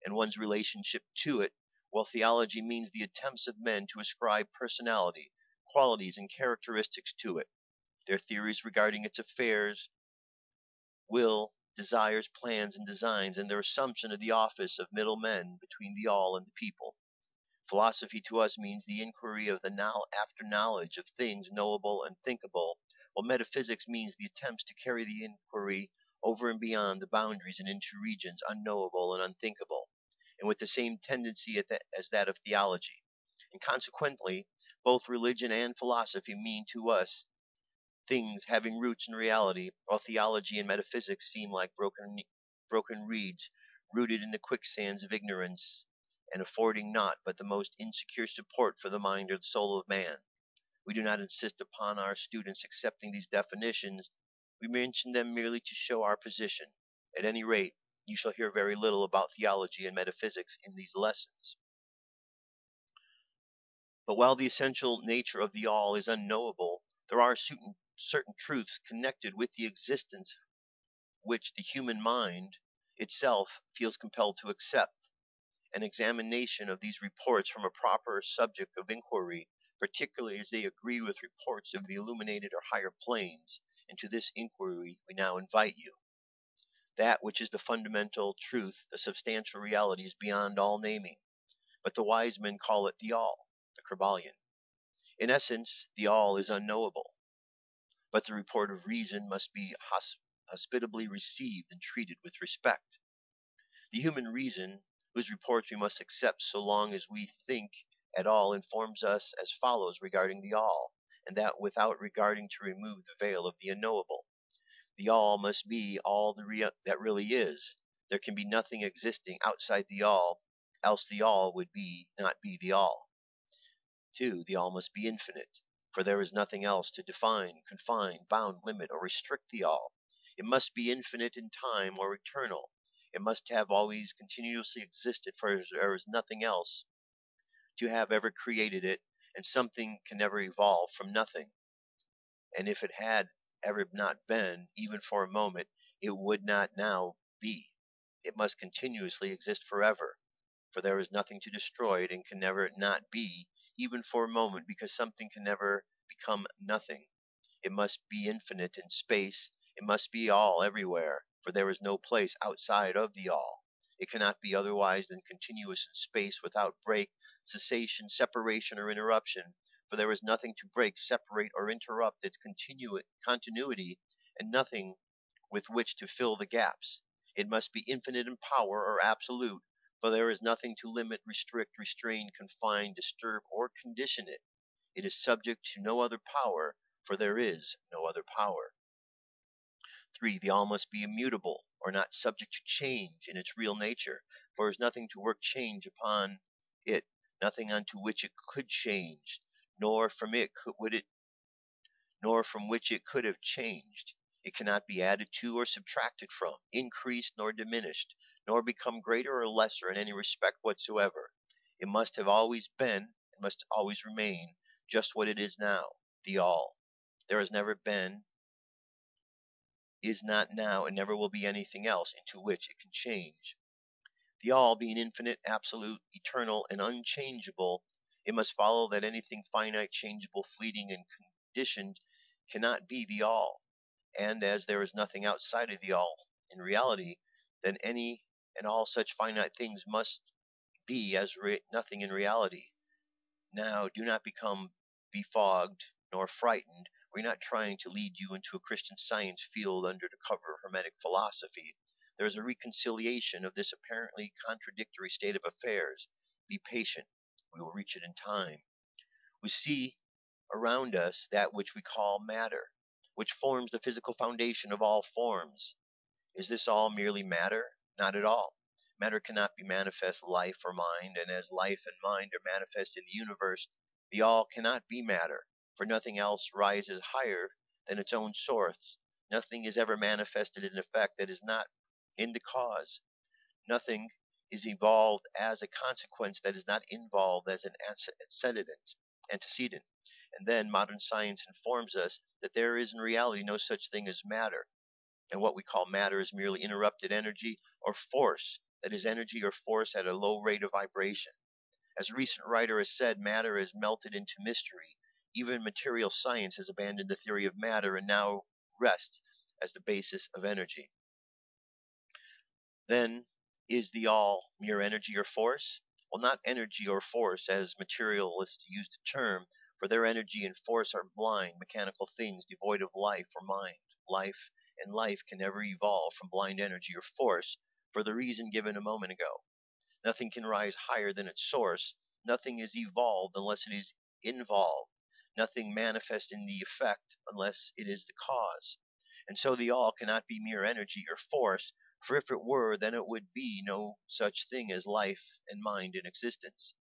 and one's relationship to it, while theology means the attempts of men to ascribe personality, qualities, and characteristics to it, their theories regarding its affairs, will, desires, plans, and designs, and their assumption of the office of middlemen between the all and the people. Philosophy to us means the inquiry of the after knowledge of things knowable and thinkable, while metaphysics means the attempts to carry the inquiry over and beyond the boundaries and into regions unknowable and unthinkable, and with the same tendency as that of theology. And consequently, both religion and philosophy mean to us things having roots in reality, while theology and metaphysics seem like broken reeds rooted in the quicksands of ignorance and affording naught but the most insecure support for the mind or the soul of man. We do not insist upon our students accepting these definitions. We mention them merely to show our position. At any rate, you shall hear very little about theology and metaphysics in these lessons. But while the essential nature of the all is unknowable, there are certain truths connected with the existence which the human mind itself feels compelled to accept. An examination of these reports from a proper subject of inquiry, particularly as they agree with reports of the illuminated or higher planes, into this inquiry we now invite you. That which is the fundamental truth, the substantial reality, is beyond all naming, but the wise men call it the all, the Kryballion. In essence, the all is unknowable, but the report of reason must be hospitably received and treated with respect. The human reason, whose reports we must accept so long as we think at all, informs us as follows regarding the all, and that without regarding to remove the veil of the unknowable. The all must be all that really is. There can be nothing existing outside the all, else the all would not be the all. 2. The all must be infinite, for there is nothing else to define, confine, bound, limit, or restrict the all. It must be infinite in time or eternal. It must have always continuously existed, for there is nothing else to have ever created it, and something can never evolve from nothing. And if it had ever not been, even for a moment, it would not now be. It must continuously exist forever, for there is nothing to destroy it and can never not be, even for a moment, because something can never become nothing. It must be infinite in space. It must be all everywhere, for there is no place outside of the all. It cannot be otherwise than continuous in space without break, cessation, separation, or interruption, for there is nothing to break, separate, or interrupt its continuity, and nothing with which to fill the gaps. It must be infinite in power or absolute, for there is nothing to limit, restrict, restrain, confine, disturb, or condition it. It is subject to no other power, for there is no other power. 3. The all must be immutable, or not subject to change in its real nature, for there is nothing to work change upon it, nothing unto which it could change, nor from which it could have changed. It cannot be added to or subtracted from, increased nor diminished, nor become greater or lesser in any respect whatsoever. It must have always been, and must always remain, just what it is now, the all. There has never been, is not now, and never will be anything else into which it can change. The all being infinite, absolute, eternal, and unchangeable, it must follow that anything finite, changeable, fleeting, and conditioned cannot be the all. And as there is nothing outside of the all in reality, then any and all such finite things must be as nothing in reality. Now, do not become befogged nor frightened. We're not trying to lead you into a Christian Science field under the cover of Hermetic philosophy. There is a reconciliation of this apparently contradictory state of affairs. Be patient. We will reach it in time. We see around us that which we call matter, which forms the physical foundation of all forms. Is this all merely matter? Not at all. Matter cannot be manifest life or mind, and as life and mind are manifest in the universe, the all cannot be matter, for nothing else rises higher than its own source. Nothing is ever manifested in effect that is not in the cause. Nothing is evolved as a consequence that is not involved as an antecedent. And then modern science informs us that there is in reality no such thing as matter, and what we call matter is merely interrupted energy or force, that is, energy or force at a low rate of vibration. As a recent writer has said, matter is melted into mystery. Even material science has abandoned the theory of matter and now rests as the basis of energy. Then, is the all mere energy or force? Well, not energy or force as materialists use the term, for their energy and force are blind, mechanical things devoid of life or mind. Life can never evolve from blind energy or force for the reason given a moment ago. Nothing can rise higher than its source. Nothing is evolved unless it is involved. Nothing manifests in the effect unless it is the cause. And so the all cannot be mere energy or force, for if it were, then it would be no such thing as life and mind in existence.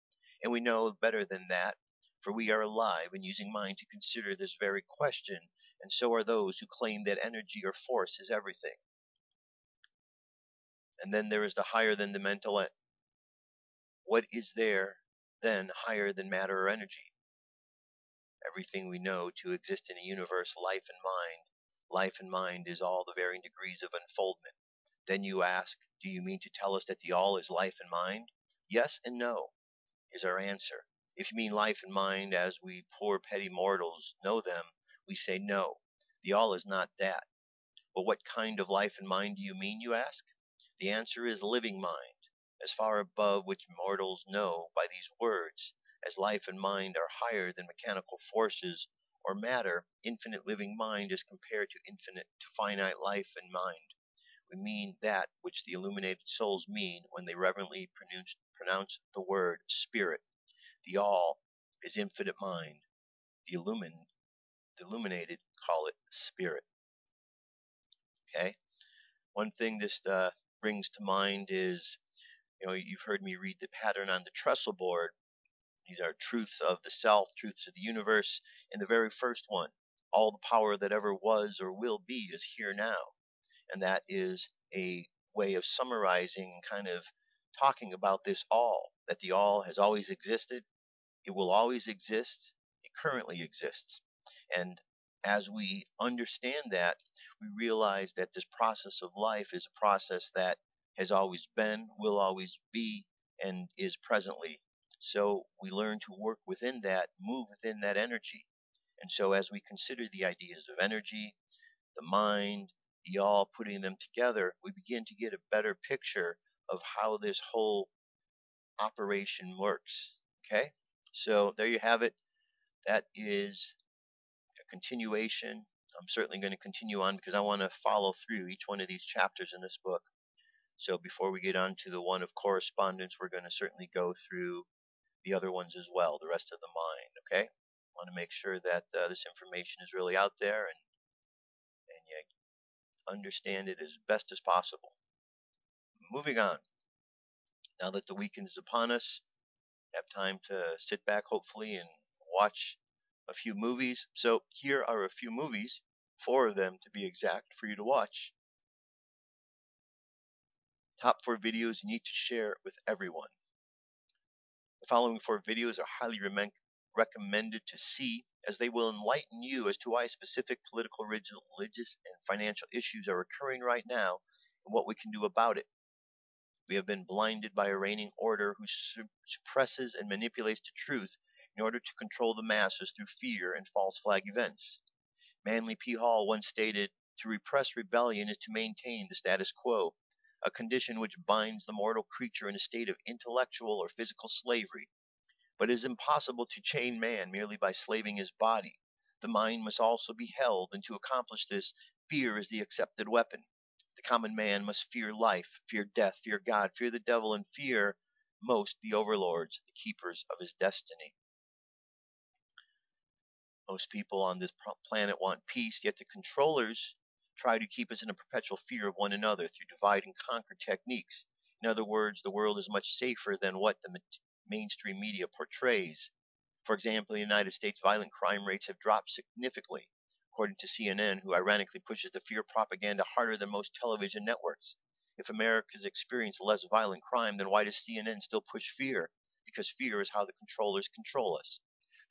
And we know better than that, for we are alive and using mind to consider this very question, and so are those who claim that energy or force is everything. And then there is the higher than the mental. What is there then higher than matter or energy? Everything we know to exist in the universe, life and mind. Life and mind is all the varying degrees of unfoldment. Then you ask, do you mean to tell us that the all is life and mind? Yes and no is our answer. If you mean life and mind as we poor petty mortals know them, we say no. The all is not that. But what kind of life and mind do you mean, you ask? The answer is living mind, as far above which mortals know by these words, as life and mind are higher than mechanical forces or matter. Infinite living mind is compared to finite life and mind. We mean that which the illuminated souls mean when they reverently pronounce the word spirit. The all is infinite mind. The illuminated call it spirit. Okay? One thing this brings to mind is, you've heard me read the pattern on the trestle board. These are truths of the self, truths of the universe. And the very first one, all the power that ever was or will be is here now. And that is a way of summarizing, kind of talking about this all, that the all has always existed, it will always exist, it currently exists. And as we understand that, we realize that this process of life is a process that has always been, will always be, and is presently. So we learn to work within that, move within that energy. And so as we consider the ideas of energy, the mind, the all, putting them together, we begin to get a better picture of how this whole operation works. Okay? So there you have it. That is a continuation. I'm certainly going to continue on because I want to follow through each one of these chapters in this book. So before we get on to the one of correspondence, we're going to certainly go through the other ones as well, the rest of the mind. Okay? I want to make sure that this information is really out there and you understand it as best as possible. Moving on. Now that the weekend is upon us, have time to sit back hopefully and watch a few movies. So here are a few movies, 4 of them to be exact, for you to watch. Top 4 videos you need to share with everyone. The following 4 videos are highly recommended to see, as they will enlighten you as to why specific political, religious, and financial issues are occurring right now and what we can do about it. We have been blinded by a reigning order who suppresses and manipulates the truth in order to control the masses through fear and false flag events. Manly P. Hall once stated, "To repress rebellion is to maintain the status quo, a condition which binds the mortal creature in a state of intellectual or physical slavery. But it is impossible to chain man merely by slaving his body. The mind must also be held, and to accomplish this, fear is the accepted weapon. The common man must fear life, fear death, fear God, fear the devil, and fear most the overlords, the keepers of his destiny." Most people on this planet want peace, yet the controllers try to keep us in a perpetual fear of one another through divide and conquer techniques. In other words, the world is much safer than what the mainstream media portrays. For example, in the United States, violent crime rates have dropped significantly, according to CNN, who ironically pushes the fear propaganda harder than most television networks. If Americans experience less violent crime, then why does CNN still push fear? Because fear is how the controllers control us.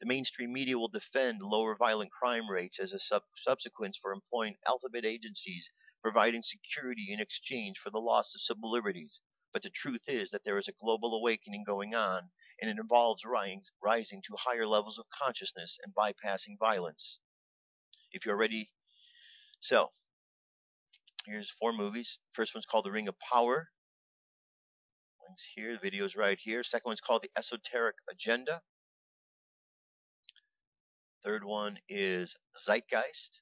The mainstream media will defend lower violent crime rates as a subsequence for employing alphabet agencies, providing security in exchange for the loss of civil liberties. But the truth is that there is a global awakening going on, and it involves rising to higher levels of consciousness and bypassing violence. If you're ready, so here's 4 movies. First one's called The Ring of Power. One's here, the video's right here. Second one's called The Esoteric Agenda. Third one is Zeitgeist.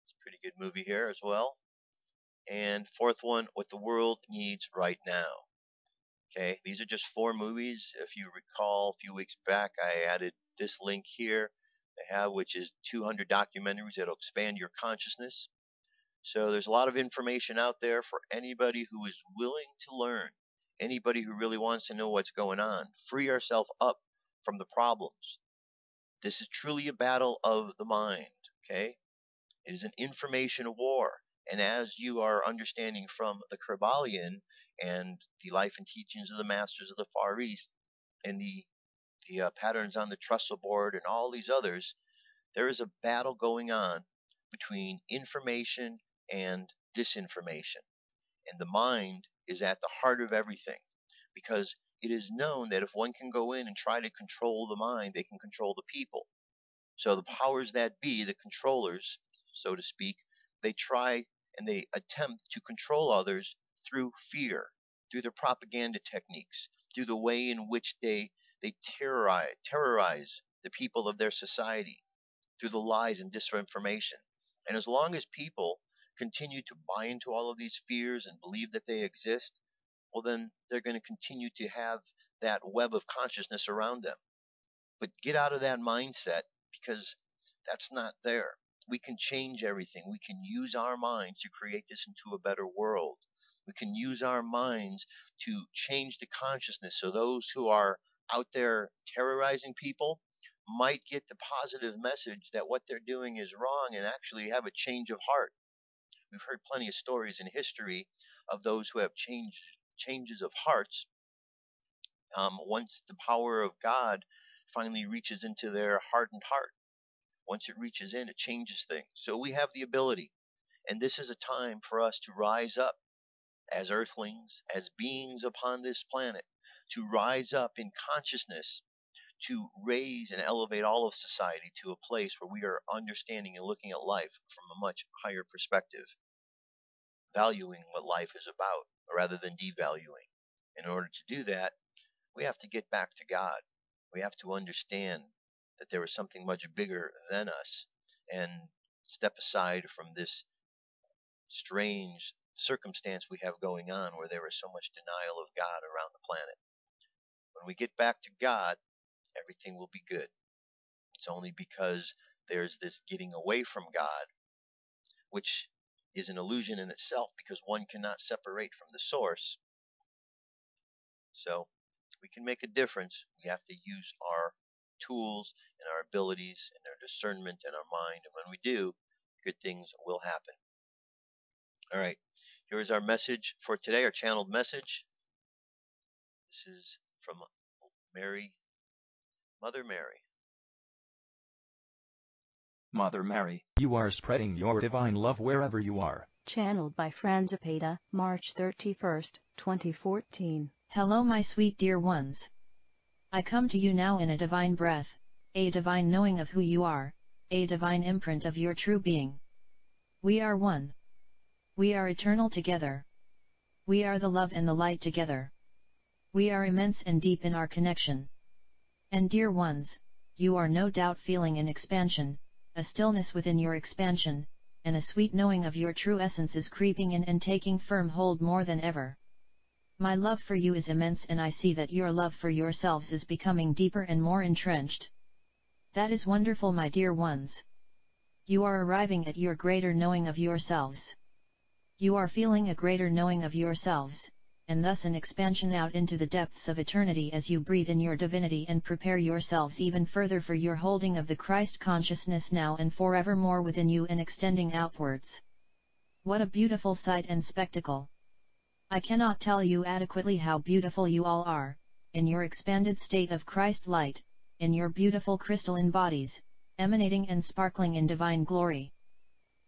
It's a pretty good movie here as well. And fourth one, What the World Needs Right Now. Okay, these are just 4 movies. If you recall, a few weeks back, I added this link here I have, which is 200 documentaries that'll expand your consciousness. So there's a lot of information out there for anybody who is willing to learn, anybody who really wants to know what's going on. Free ourselves up from the problems. This is truly a battle of the mind, okay? It is an information war. And as you are understanding from the Kryballion and the life and teachings of the masters of the Far East and the patterns on the trestle board and all these others, there is a battle going on between information and disinformation. And the mind is at the heart of everything, because it is known that if one can go in and try to control the mind, they can control the people. So the powers that be, the controllers, so to speak, they try and they attempt to control others through fear, through their propaganda techniques, through the way in which they terrorize the people of their society, through the lies and disinformation. And as long as people continue to buy into all of these fears and believe that they exist, well, then they're going to continue to have that web of consciousness around them. But get out of that mindset, because that's not there. We can change everything. We can use our minds to create this into a better world. We can use our minds to change the consciousness so those who are out there terrorizing people might get the positive message that what they're doing is wrong and actually have a change of heart. We've heard plenty of stories in history of those who have changes of hearts. Once the power of God finally reaches into their hardened heart, once it reaches in, it changes things. So we have the ability, and this is a time for us to rise up as earthlings, as beings upon this planet, to rise up in consciousness, to raise and elevate all of society to a place where we are understanding and looking at life from a much higher perspective, valuing what life is about rather than devaluing. In order to do that, we have to get back to God. We have to understand that there is something much bigger than us and step aside from this strange circumstance we have going on where there is so much denial of God around the planet. When we get back to God, everything will be good. It's only because there's this getting away from God, which is an illusion in itself, because one cannot separate from the source. So we can make a difference. We have to use our tools and our abilities and our discernment and our mind, and when we do, good things will happen. All right, here is our message for today, our channeled message. This is from Mary, Mother Mary. Mother Mary, you are spreading your divine love wherever you are. Channeled by Franzipeda, March 31st, 2014. Hello my sweet dear ones. I come to you now in a divine breath, a divine knowing of who you are, a divine imprint of your true being. We are one. We are eternal together. We are the love and the light together. We are immense and deep in our connection. And dear ones, you are no doubt feeling an expansion, a stillness within your expansion, and a sweet knowing of your true essence is creeping in and taking firm hold more than ever. My love for you is immense, and I see that your love for yourselves is becoming deeper and more entrenched. That is wonderful, my dear ones. You are arriving at your greater knowing of yourselves. You are feeling a greater knowing of yourselves, and thus an expansion out into the depths of eternity as you breathe in your divinity and prepare yourselves even further for your holding of the Christ consciousness now and forevermore within you and extending outwards. What a beautiful sight and spectacle! I cannot tell you adequately how beautiful you all are, in your expanded state of Christ light, in your beautiful crystalline bodies, emanating and sparkling in divine glory.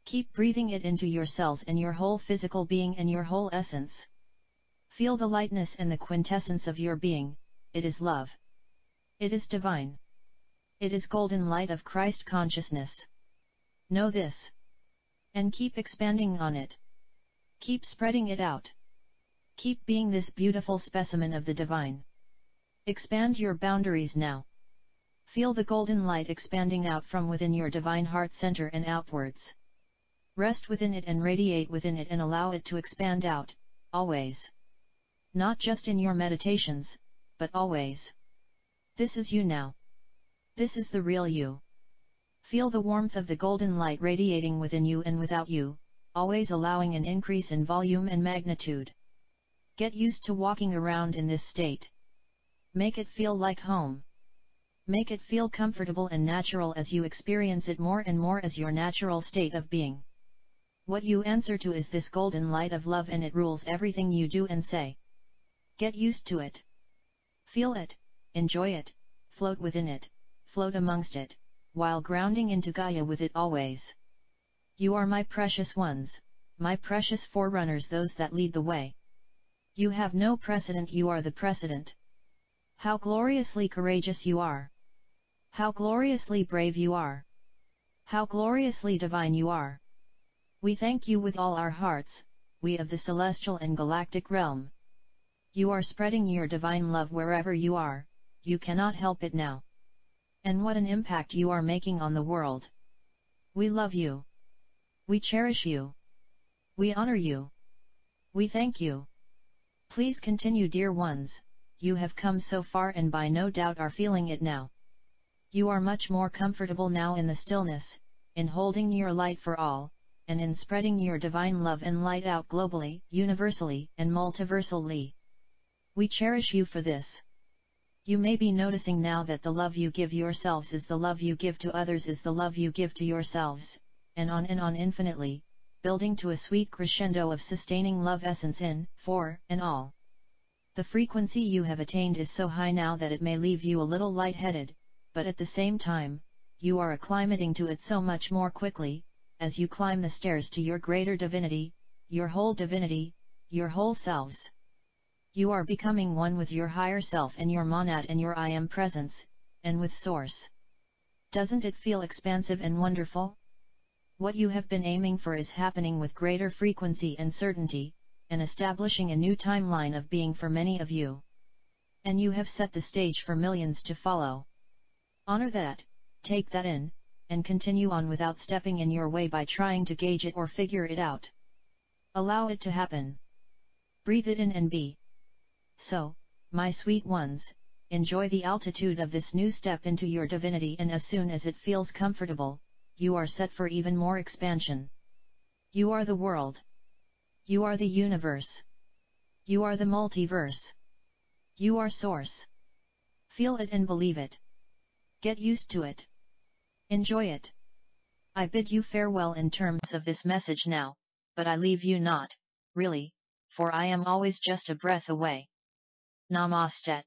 Keep breathing it into your cells and your whole physical being and your whole essence. Feel the lightness and the quintessence of your being. It is love. It is divine. It is golden light of Christ consciousness. Know this. And keep expanding on it. Keep spreading it out. Keep being this beautiful specimen of the divine. Expand your boundaries now. Feel the golden light expanding out from within your divine heart center and outwards. Rest within it and radiate within it and allow it to expand out, always. Not just in your meditations, but always. This is you now. This is the real you. Feel the warmth of the golden light radiating within you and without you, always allowing an increase in volume and magnitude. Get used to walking around in this state. Make it feel like home. Make it feel comfortable and natural as you experience it more and more as your natural state of being. What you answer to is this golden light of love, and it rules everything you do and say. Get used to it. Feel it, enjoy it, float within it, float amongst it, while grounding into Gaia with it always. You are my precious ones, my precious forerunners, those that lead the way. You have no precedent, you are the precedent. How gloriously courageous you are! How gloriously brave you are! How gloriously divine you are! We thank you with all our hearts, we of the celestial and galactic realm. You are spreading your divine love wherever you are, you cannot help it now. And what an impact you are making on the world. We love you. We cherish you. We honor you. We thank you. Please continue, dear ones, you have come so far and by no doubt are feeling it now. You are much more comfortable now in the stillness, in holding your light for all, and in spreading your divine love and light out globally, universally, and multiversally. We cherish you for this. You may be noticing now that the love you give yourselves is the love you give to others is the love you give to yourselves, and on infinitely, building to a sweet crescendo of sustaining love essence in, for, and all. The frequency you have attained is so high now that it may leave you a little lightheaded, but at the same time, you are acclimating to it so much more quickly, as you climb the stairs to your greater divinity, your whole selves. You are becoming one with your higher self and your monad and your I am presence, and with Source. Doesn't it feel expansive and wonderful? What you have been aiming for is happening with greater frequency and certainty, and establishing a new timeline of being for many of you. And you have set the stage for millions to follow. Honor that, take that in, and continue on without stepping in your way by trying to gauge it or figure it out. Allow it to happen. Breathe it in and be. So, my sweet ones, enjoy the altitude of this new step into your divinity, and as soon as it feels comfortable, you are set for even more expansion. You are the world. You are the universe. You are the multiverse. You are Source. Feel it and believe it. Get used to it. Enjoy it. I bid you farewell in terms of this message now, but I leave you not, really, for I am always just a breath away. Namaste.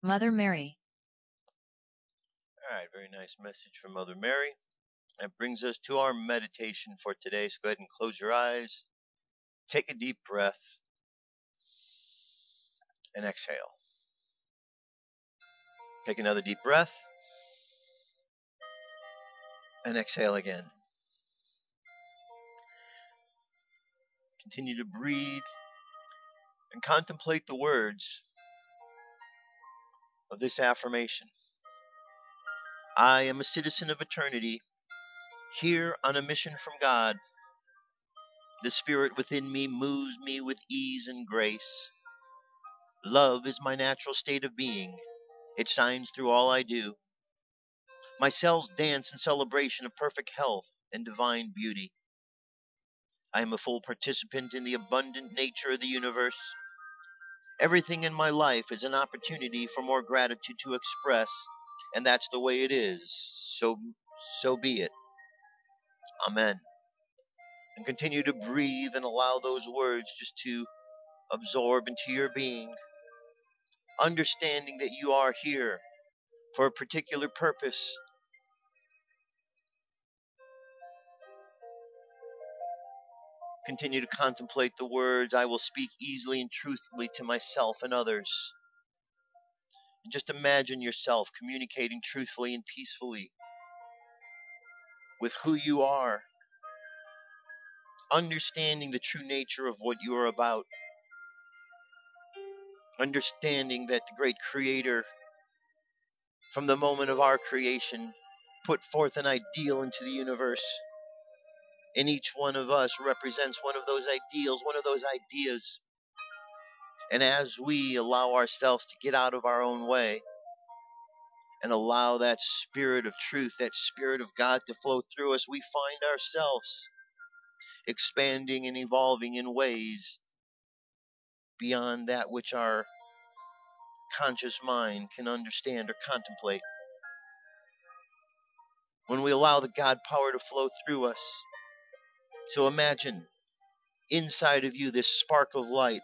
Mother Mary. Alright, very nice message from Mother Mary. That brings us to our meditation for today. So go ahead and close your eyes. Take a deep breath. And exhale. Take another deep breath. And exhale again. Continue to breathe and contemplate the words of this affirmation. I am a citizen of eternity, here on a mission from God. The spirit within me moves me with ease and grace. Love is my natural state of being. It shines through all I do. My cells dance in celebration of perfect health and divine beauty. I am a full participant in the abundant nature of the universe. Everything in my life is an opportunity for more gratitude to express, and that's the way it is. So be it. Amen. And continue to breathe and allow those words just to absorb into your being, understanding that you are here for a particular purpose. Continue to contemplate the words, I will speak easily and truthfully to myself and others. And just imagine yourself communicating truthfully and peacefully with who you are, understanding the true nature of what you are about, understanding that the great Creator from the moment of our creation, put forth an ideal into the universe. And each one of us represents one of those ideals, one of those ideas. And as we allow ourselves to get out of our own way and allow that spirit of truth, that spirit of God to flow through us, we find ourselves expanding and evolving in ways beyond that which our conscious mind can understand or contemplate. When we allow the God power to flow through us. So imagine inside of you this spark of light,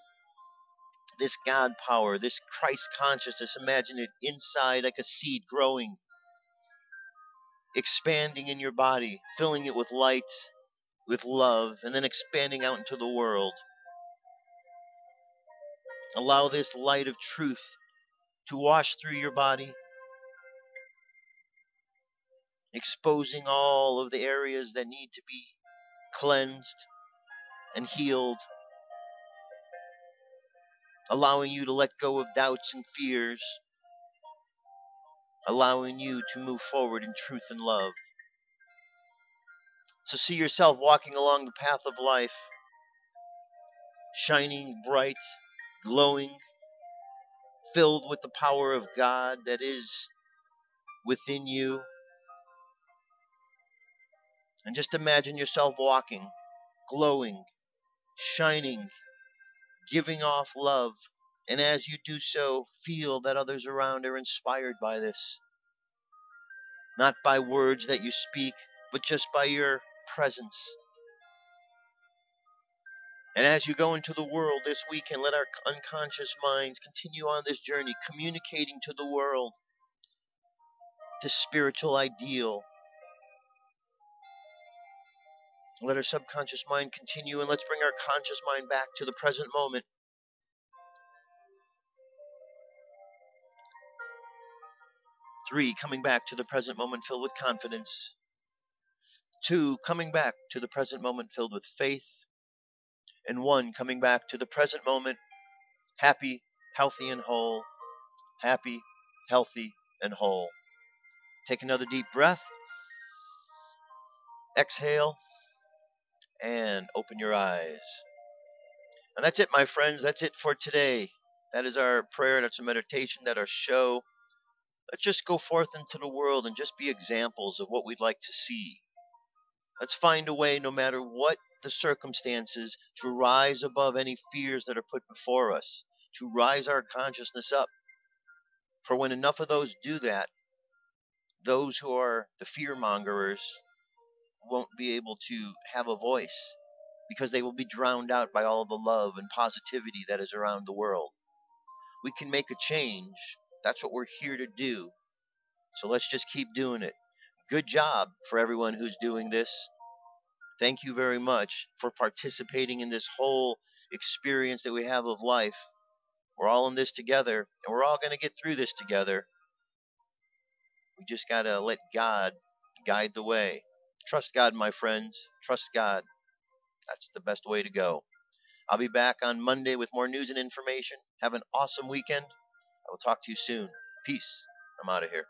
this God power, this Christ consciousness. Imagine it inside like a seed growing, expanding in your body, filling it with light, with love, and then expanding out into the world. Allow this light of truth to wash through your body, exposing all of the areas that need to be cleansed and healed, allowing you to let go of doubts and fears, allowing you to move forward in truth and love. So see yourself walking along the path of life, shining bright, glowing, filled with the power of God that is within you. And just imagine yourself walking, glowing, shining, giving off love. And as you do so, feel that others around are inspired by this. Not by words that you speak, but just by your presence. And as you go into the world this weekend, let our unconscious minds continue on this journey, communicating to the world this spiritual ideal. Let our subconscious mind continue, and let's bring our conscious mind back to the present moment. 3, coming back to the present moment filled with confidence. 2, coming back to the present moment filled with faith. And 1, coming back to the present moment happy, healthy, and whole. Happy, healthy, and whole. Take another deep breath. Exhale. And open your eyes. And that's it, my friends. That's it for today. That is our prayer. That's a meditation. That's our show. Let's just go forth into the world and just be examples of what we'd like to see. Let's find a way, no matter what the circumstances, to rise above any fears that are put before us, to rise our consciousness up. For when enough of those do that, those who are the fear-mongers won't be able to have a voice, because they will be drowned out by all the love and positivity that is around the world. We can make a change. That's what we're here to do. So let's just keep doing it. Good job for everyone who's doing this. Thank you very much for participating in this whole experience that we have of life. We're all in this together, and we're all going to get through this together. We just got to let God guide the way. Trust God, my friends. Trust God. That's the best way to go. I'll be back on Monday with more news and information. Have an awesome weekend. I will talk to you soon. Peace. I'm out of here.